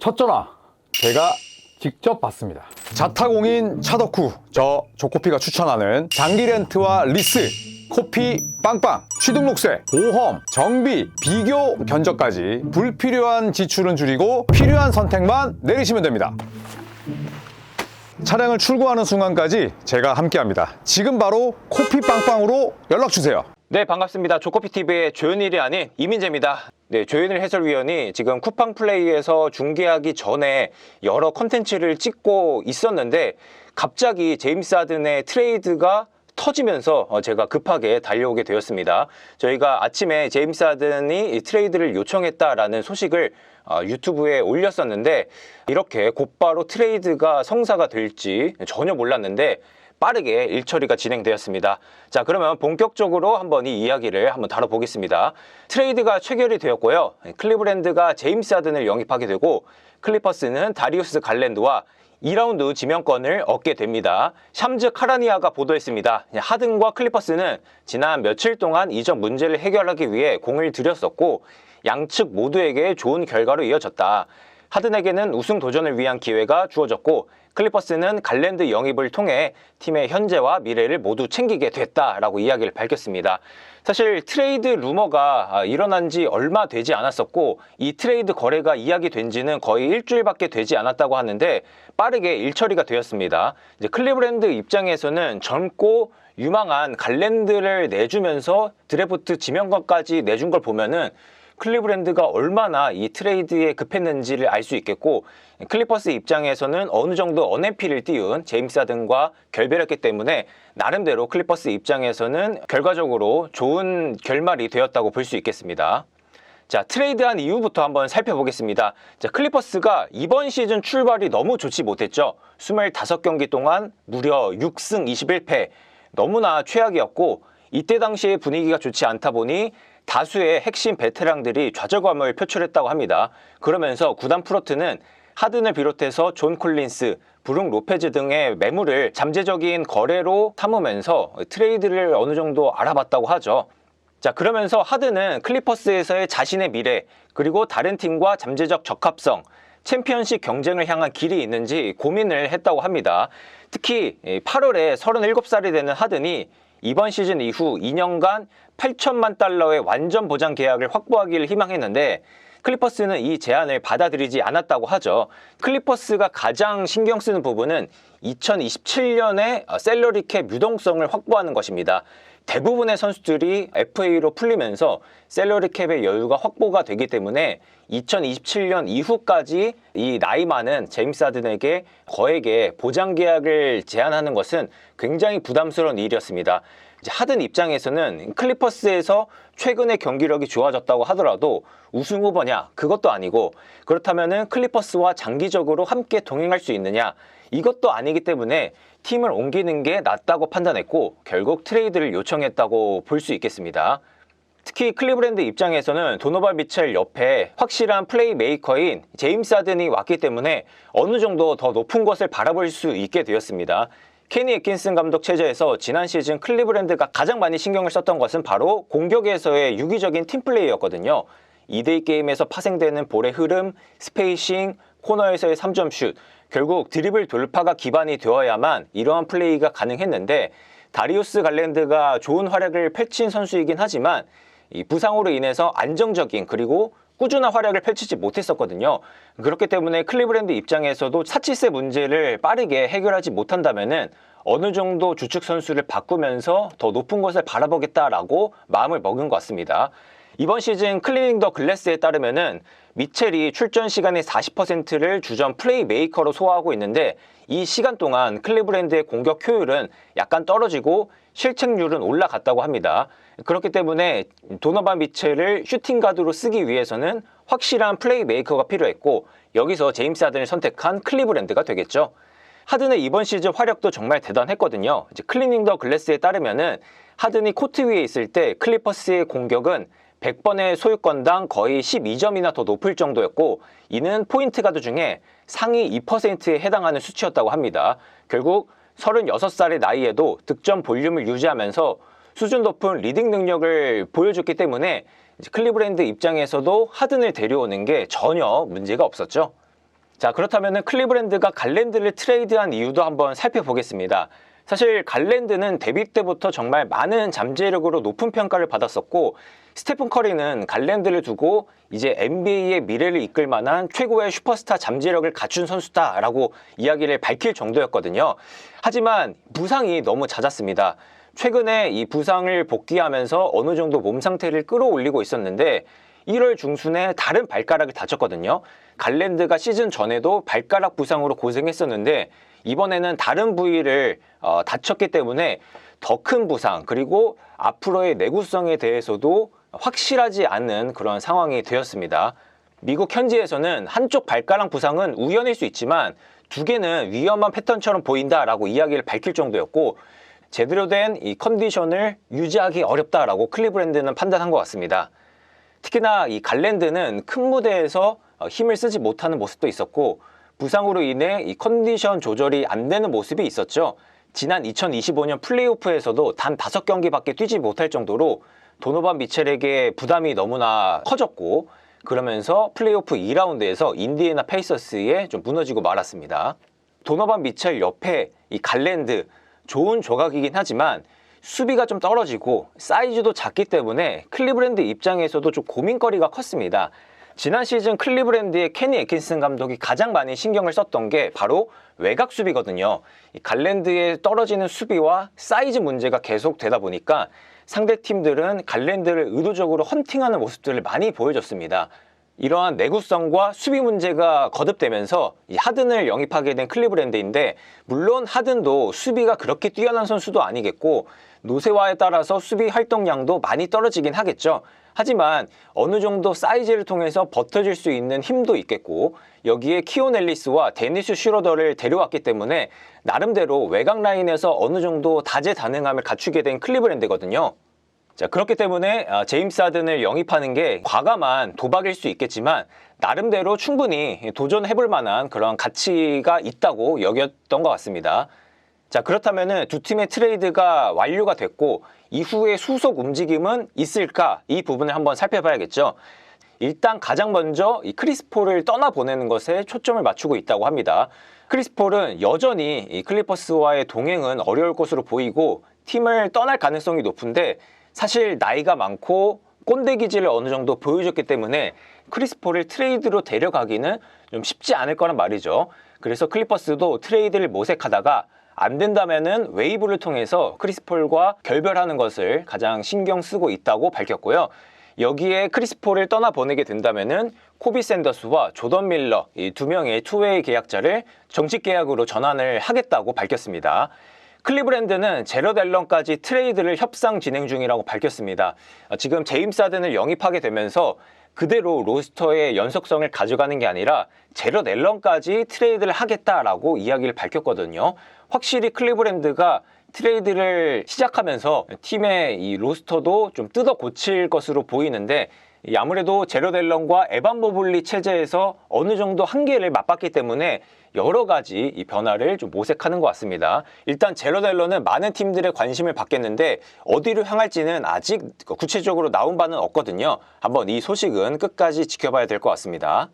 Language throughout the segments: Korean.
첫 전화 제가 직접 받습니다. 자타공인 차덕후 저 조코피가 추천하는 장기 렌트와 리스, 코피 빵빵, 취등록세, 보험, 정비, 비교 견적까지 불필요한 지출은 줄이고 필요한 선택만 내리시면 됩니다. 차량을 출고하는 순간까지 제가 함께합니다. 지금 바로 코피 빵빵으로 연락주세요. 네, 반갑습니다. 조코피TV의 조현일이 아닌 이민재입니다. 네, 조현일 해설위원이 지금 쿠팡 플레이에서 중계하기 전에 여러 컨텐츠를 찍고 있었는데 갑자기 제임스 하든의 트레이드가 터지면서 제가 급하게 달려오게 되었습니다. 저희가 아침에 제임스 하든이 이 트레이드를 요청했다라는 소식을 유튜브에 올렸었는데 이렇게 곧바로 트레이드가 성사가 될지 전혀 몰랐는데 빠르게 일처리가 진행되었습니다. 자, 그러면 본격적으로 한번 이 이야기를 한번 다뤄보겠습니다. 트레이드가 체결이 되었고요. 클리브랜드가 제임스 하든을 영입하게 되고 클리퍼스는 다리우스 갈랜드와 2라운드 지명권을 얻게 됩니다. 샴즈 카라니아가 보도했습니다. 하든과 클리퍼스는 지난 며칠 동안 이적 문제를 해결하기 위해 공을 들였었고 양측 모두에게 좋은 결과로 이어졌다. 하든에게는 우승 도전을 위한 기회가 주어졌고 클리퍼스는 갈랜드 영입을 통해 팀의 현재와 미래를 모두 챙기게 됐다라고 이야기를 밝혔습니다. 사실 트레이드 루머가 일어난 지 얼마 되지 않았었고 이 트레이드 거래가 이야기된 지는 거의 일주일밖에 되지 않았다고 하는데 빠르게 일처리가 되었습니다. 이제 클리브랜드 입장에서는 젊고 유망한 갈랜드를 내주면서 드래프트 지명권까지 내준 걸 보면은 클리브랜드가 얼마나 이 트레이드에 급했는지를 알 수 있겠고 클리퍼스 입장에서는 어느 정도 언앤필을 띄운 제임스 하든과 결별했기 때문에 나름대로 클리퍼스 입장에서는 결과적으로 좋은 결말이 되었다고 볼 수 있겠습니다. 자, 트레이드한 이유부터 한번 살펴보겠습니다. 자, 클리퍼스가 이번 시즌 출발이 너무 좋지 못했죠. 25경기 동안 무려 6승 21패 너무나 최악이었고 이때 당시의 분위기가 좋지 않다 보니 다수의 핵심 베테랑들이 좌절감을 표출했다고 합니다. 그러면서 구단 프론트는 하든을 비롯해서 존 콜린스, 브룩 로페즈 등의 매물을 잠재적인 거래로 삼으면서 트레이드를 어느 정도 알아봤다고 하죠. 자, 그러면서 하든은 클리퍼스에서의 자신의 미래, 그리고 다른 팀과 잠재적 적합성, 챔피언십 경쟁을 향한 길이 있는지 고민을 했다고 합니다. 특히 8월에 37살이 되는 하든이 이번 시즌 이후 2년간 8천만 달러의 완전 보장 계약을 확보하기를 희망했는데 클리퍼스는 이 제안을 받아들이지 않았다고 하죠. 클리퍼스가 가장 신경 쓰는 부분은 2027년에 셀러리 캡 유동성을 확보하는 것입니다. 대부분의 선수들이 FA로 풀리면서 셀러리 캡의 여유가 확보가 되기 때문에 2027년 이후까지 이 나이 많은 제임스 하든에게 거액의 보장 계약을 제안하는 것은 굉장히 부담스러운 일이었습니다. 이제 하든 입장에서는 클리퍼스에서 최근의 경기력이 좋아졌다고 하더라도 우승 후보냐? 그것도 아니고 그렇다면은 클리퍼스와 장기적으로 함께 동행할 수 있느냐? 이것도 아니기 때문에 팀을 옮기는 게 낫다고 판단했고 결국 트레이드를 요청했다고 볼 수 있겠습니다. 특히 클리브랜드 입장에서는 도노반 미첼 옆에 확실한 플레이메이커인 제임스 하든이 왔기 때문에 어느 정도 더 높은 것을 바라볼 수 있게 되었습니다. 케니 애킨슨 감독 체제에서 지난 시즌 클리브랜드가 가장 많이 신경을 썼던 것은 바로 공격에서의 유기적인 팀플레이였거든요. 2대2 게임에서 파생되는 볼의 흐름, 스페이싱, 코너에서의 3점 슛, 결국 드리블 돌파가 기반이 되어야만 이러한 플레이가 가능했는데 다리우스 갈랜드가 좋은 활약을 펼친 선수이긴 하지만 이 부상으로 인해서 안정적인 그리고 꾸준한 활약을 펼치지 못했었거든요. 그렇기 때문에 클리브랜드 입장에서도 사치세 문제를 빠르게 해결하지 못한다면은 어느 정도 주축 선수를 바꾸면서 더 높은 것을 바라보겠다라고 마음을 먹은 것 같습니다. 이번 시즌 클리닝 더 글래스에 따르면은 미첼이 출전 시간의 40%를 주전 플레이메이커로 소화하고 있는데 이 시간 동안 클리브랜드의 공격 효율은 약간 떨어지고 실책률은 올라갔다고 합니다. 그렇기 때문에 도너반 미첼을 슈팅 가드로 쓰기 위해서는 확실한 플레이메이커가 필요했고 여기서 제임스 하든을 선택한 클리브랜드가 되겠죠. 하든의 이번 시즌 활약도 정말 대단했거든요. 이제 클리닝 더 글래스에 따르면은 하든이 코트 위에 있을 때 클리퍼스의 공격은 100번의 소유권당 거의 12점이나 더 높을 정도였고 이는 포인트 가드 중에 상위 2%에 해당하는 수치였다고 합니다. 결국 36살의 나이에도 득점 볼륨을 유지하면서 수준 높은 리딩 능력을 보여줬기 때문에 클리브랜드 입장에서도 하든을 데려오는 게 전혀 문제가 없었죠. 자, 그렇다면 클리브랜드가 갈랜드를 트레이드한 이유도 한번 살펴보겠습니다. 사실 갈랜드는 데뷔 때부터 정말 많은 잠재력으로 높은 평가를 받았었고, 스테픈 커리는 갈랜드를 두고 이제 NBA의 미래를 이끌 만한 최고의 슈퍼스타 잠재력을 갖춘 선수다라고 이야기를 밝힐 정도였거든요. 하지만 부상이 너무 잦았습니다. 최근에 이 부상을 복귀하면서 어느 정도 몸 상태를 끌어올리고 있었는데 1월 중순에 다른 발가락을 다쳤거든요. 갈랜드가 시즌 전에도 발가락 부상으로 고생했었는데 이번에는 다른 부위를 다쳤기 때문에 더 큰 부상, 그리고 앞으로의 내구성에 대해서도 확실하지 않은 그런 상황이 되었습니다. 미국 현지에서는 한쪽 발가락 부상은 우연일 수 있지만 두 개는 위험한 패턴처럼 보인다라고 이야기를 밝힐 정도였고, 제대로 된 이 컨디션을 유지하기 어렵다라고 클리브랜드는 판단한 것 같습니다. 특히나 이 갈랜드는 큰 무대에서 힘을 쓰지 못하는 모습도 있었고, 부상으로 인해 이 컨디션 조절이 안 되는 모습이 있었죠. 지난 2025년 플레이오프에서도 단 5경기밖에 뛰지 못할 정도로 도노반 미첼에게 부담이 너무나 커졌고, 그러면서 플레이오프 2라운드에서 인디애나 페이서스에 좀 무너지고 말았습니다. 도노반 미첼 옆에 이 갈랜드, 좋은 조각이긴 하지만 수비가 좀 떨어지고 사이즈도 작기 때문에 클리브랜드 입장에서도 좀 고민거리가 컸습니다. 지난 시즌 클리브랜드의 케니 애킨슨 감독이 가장 많이 신경을 썼던 게 바로 외곽 수비거든요. 이 갈랜드의 떨어지는 수비와 사이즈 문제가 계속 되다 보니까 상대 팀들은 갈랜드를 의도적으로 헌팅하는 모습들을 많이 보여줬습니다. 이러한 내구성과 수비 문제가 거듭되면서 이 하든을 영입하게 된 클리브랜드인데, 물론 하든도 수비가 그렇게 뛰어난 선수도 아니겠고 노쇠화에 따라서 수비 활동량도 많이 떨어지긴 하겠죠. 하지만 어느 정도 사이즈를 통해서 버텨줄 수 있는 힘도 있겠고, 여기에 키온 앨리스와 데니스 슈러더를 데려왔기 때문에 나름대로 외곽 라인에서 어느 정도 다재다능함을 갖추게 된 클리브랜드거든요. 자, 그렇기 때문에 제임스 하든을 영입하는 게 과감한 도박일 수 있겠지만 나름대로 충분히 도전해볼 만한 그런 가치가 있다고 여겼던 것 같습니다. 자, 그렇다면 두 팀의 트레이드가 완료가 됐고 이후에 수속 움직임은 있을까? 이 부분을 한번 살펴봐야겠죠. 일단 가장 먼저 이 크리스 폴을 떠나보내는 것에 초점을 맞추고 있다고 합니다. 크리스 폴은 여전히 이 클리퍼스와의 동행은 어려울 것으로 보이고 팀을 떠날 가능성이 높은데, 사실 나이가 많고 꼰대 기질을 어느 정도 보여줬기 때문에 크리스 폴을 트레이드로 데려가기는 좀 쉽지 않을 거란 말이죠. 그래서 클리퍼스도 트레이드를 모색하다가 안 된다면은 웨이브를 통해서 크리스 폴과 결별하는 것을 가장 신경 쓰고 있다고 밝혔고요. 여기에 크리스 폴을 떠나보내게 된다면은 코비 샌더스와 조던 밀러, 이 두 명의 투웨이 계약자를 정식 계약으로 전환을 하겠다고 밝혔습니다. 클리브랜드는 제럿 앨런까지 트레이드를 협상 진행 중이라고 밝혔습니다. 지금 제임스 하든을 영입하게 되면서 그대로 로스터의 연속성을 가져가는 게 아니라 제럿 앨런까지 트레이드를 하겠다라고 이야기를 밝혔거든요. 확실히 클리브랜드가 트레이드를 시작하면서 팀의 이 로스터도 좀 뜯어 고칠 것으로 보이는데, 아무래도 제럿 앨런과 에반 모블리 체제에서 어느 정도 한계를 맛봤기 때문에 여러 가지 이 변화를 좀 모색하는 것 같습니다. 일단 제럿 앨런은 많은 팀들의 관심을 받겠는데 어디로 향할지는 아직 구체적으로 나온 바는 없거든요. 한번 이 소식은 끝까지 지켜봐야 될 것 같습니다.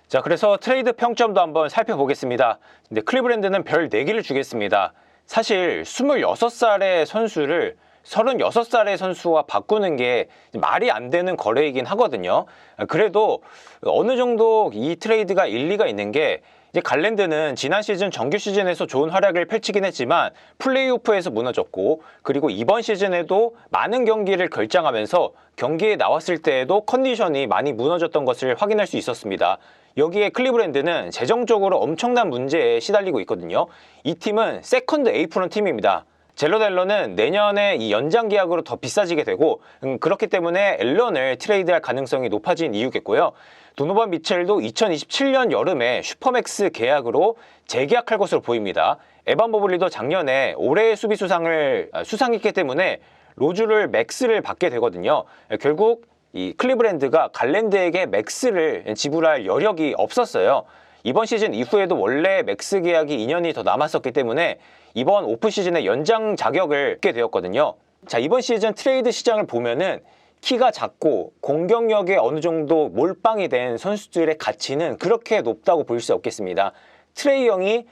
자, 그래서 트레이드 평점도 한번 살펴보겠습니다. 근데 클리브랜드는 별 4개를 주겠습니다. 사실 26살의 선수를 36살의 선수와 바꾸는 게 말이 안 되는 거래이긴 하거든요. 그래도 어느 정도 이 트레이드가 일리가 있는 게, 이제 갈랜드는 지난 시즌 정규 시즌에서 좋은 활약을 펼치긴 했지만 플레이오프에서 무너졌고, 그리고 이번 시즌에도 많은 경기를 결장하면서 경기에 나왔을 때에도 컨디션이 많이 무너졌던 것을 확인할 수 있었습니다. 여기에 클리브랜드는 재정적으로 엄청난 문제에 시달리고 있거든요. 이 팀은 세컨드 에이프런 팀입니다. 제럿 앨런은 내년에 이 연장 계약으로 더 비싸지게 되고, 그렇기 때문에 앨런을 트레이드할 가능성이 높아진 이유겠고요. 도노반 미첼도 2027년 여름에 슈퍼맥스 계약으로 재계약할 것으로 보입니다. 에반 모블리도 작년에 올해의 수비 수상을 수상했기 때문에 로즈를 맥스를 받게 되거든요. 결국 이 클리브랜드가 갈랜드에게 맥스를 지불할 여력이 없었어요. 이번 시즌 이후에도 원래 맥스 계약이 2년이 더 남았었기 때문에 이번 오프 시즌에 연장 자격을 얻게 되었거든요. 자, 이번 시즌 트레이드 시장을 보면은 키가 작고 공격력에 어느 정도 몰빵이 된 선수들의 가치는 그렇게 높다고 볼 수 없겠습니다. 트레이 영이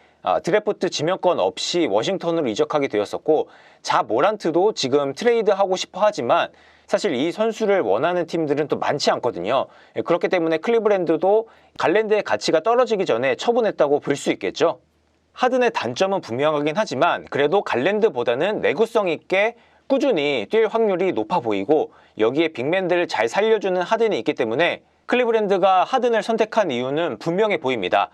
드래프트 지명권 없이 워싱턴으로 이적하게 되었었고, 자 모란트도 지금 트레이드하고 싶어 하지만 사실 이 선수를 원하는 팀들은 또 많지 않거든요. 그렇기 때문에 클리브랜드도 갈랜드의 가치가 떨어지기 전에 처분했다고 볼 수 있겠죠. 하든의 단점은 분명하긴 하지만 그래도 갈랜드보다는 내구성 있게 꾸준히 뛸 확률이 높아 보이고, 여기에 빅맨들을 잘 살려주는 하든이 있기 때문에 클리브랜드가 하든을 선택한 이유는 분명해 보입니다.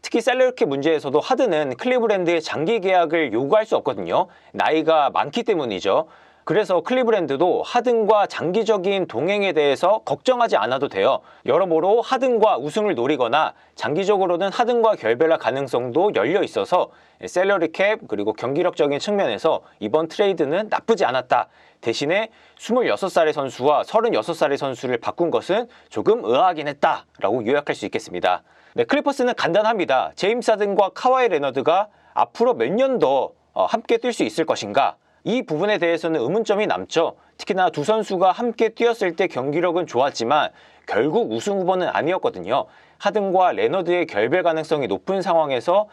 특히 셀러리캡 문제에서도 하든은 클리브랜드의 장기 계약을 요구할 수 없거든요. 나이가 많기 때문이죠. 그래서 클리브랜드도 하든과 장기적인 동행에 대해서 걱정하지 않아도 돼요. 여러모로 하든과 우승을 노리거나 장기적으로는 하든과 결별할 가능성도 열려 있어서 셀러리캡 그리고 경기력적인 측면에서 이번 트레이드는 나쁘지 않았다. 대신에 26살의 선수와 36살의 선수를 바꾼 것은 조금 의아하긴 했다라고 요약할 수 있겠습니다. 네, 클리퍼스는 간단합니다. 제임스 하든과 카와이 레너드가 앞으로 몇 년 더 함께 뛸 수 있을 것인가? 이 부분에 대해서는 의문점이 남죠. 특히나 두 선수가 함께 뛰었을 때 경기력은 좋았지만 결국 우승 후보는 아니었거든요. 하든과 레너드의 결별 가능성이 높은 상황에서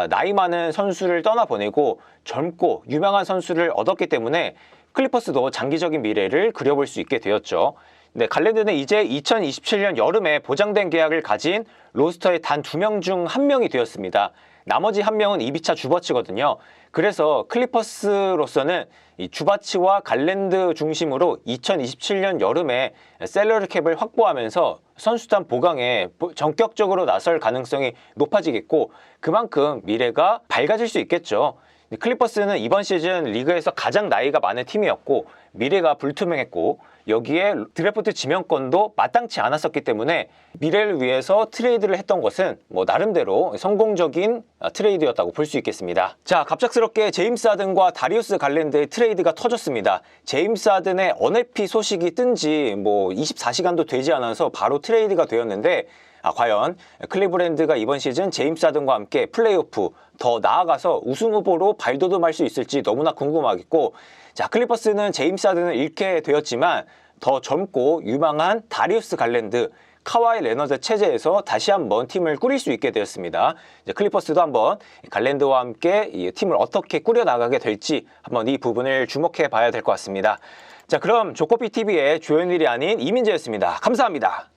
나이 많은 선수를 떠나보내고 젊고 유명한 선수를 얻었기 때문에 클리퍼스도 장기적인 미래를 그려볼 수 있게 되었죠. 네, 갈랜드는 이제 2027년 여름에 보장된 계약을 가진 로스터의 단 2명 중 1명이 되었습니다. 나머지 1명은 이비차 주버치거든요. 그래서 클리퍼스로서는 이 주바치와 갈랜드 중심으로 2027년 여름에 셀러리 캡을 확보하면서 선수단 보강에 전격적으로 나설 가능성이 높아지겠고, 그만큼 미래가 밝아질 수 있겠죠. 클리퍼스는 이번 시즌 리그에서 가장 나이가 많은 팀이었고 미래가 불투명했고, 여기에 드래프트 지명권도 마땅치 않았었기 때문에 미래를 위해서 트레이드를 했던 것은 나름대로 성공적인 트레이드였다고 볼 수 있겠습니다. 자, 갑작스럽게 제임스 하든과 다리우스 갈랜드의 트레이드가 터졌습니다. 제임스 하든의 언해피 소식이 뜬 지 24시간도 되지 않아서 바로 트레이드가 되었는데, 과연 클리브랜드가 이번 시즌 제임스 하든과 함께 플레이오프 더 나아가서 우승 후보로 발돋움할 수 있을지 너무나 궁금하겠고, 자, 클리퍼스는 제임스 하든을 잃게 되었지만 더 젊고 유망한 다리우스 갈랜드, 카와이 레너드 체제에서 다시 한번 팀을 꾸릴 수 있게 되었습니다. 이제 클리퍼스도 한번 갈랜드와 함께 이 팀을 어떻게 꾸려나가게 될지 한번 이 부분을 주목해 봐야 될 것 같습니다. 자, 그럼 조코피TV의 조현일이 아닌 이민재였습니다. 감사합니다.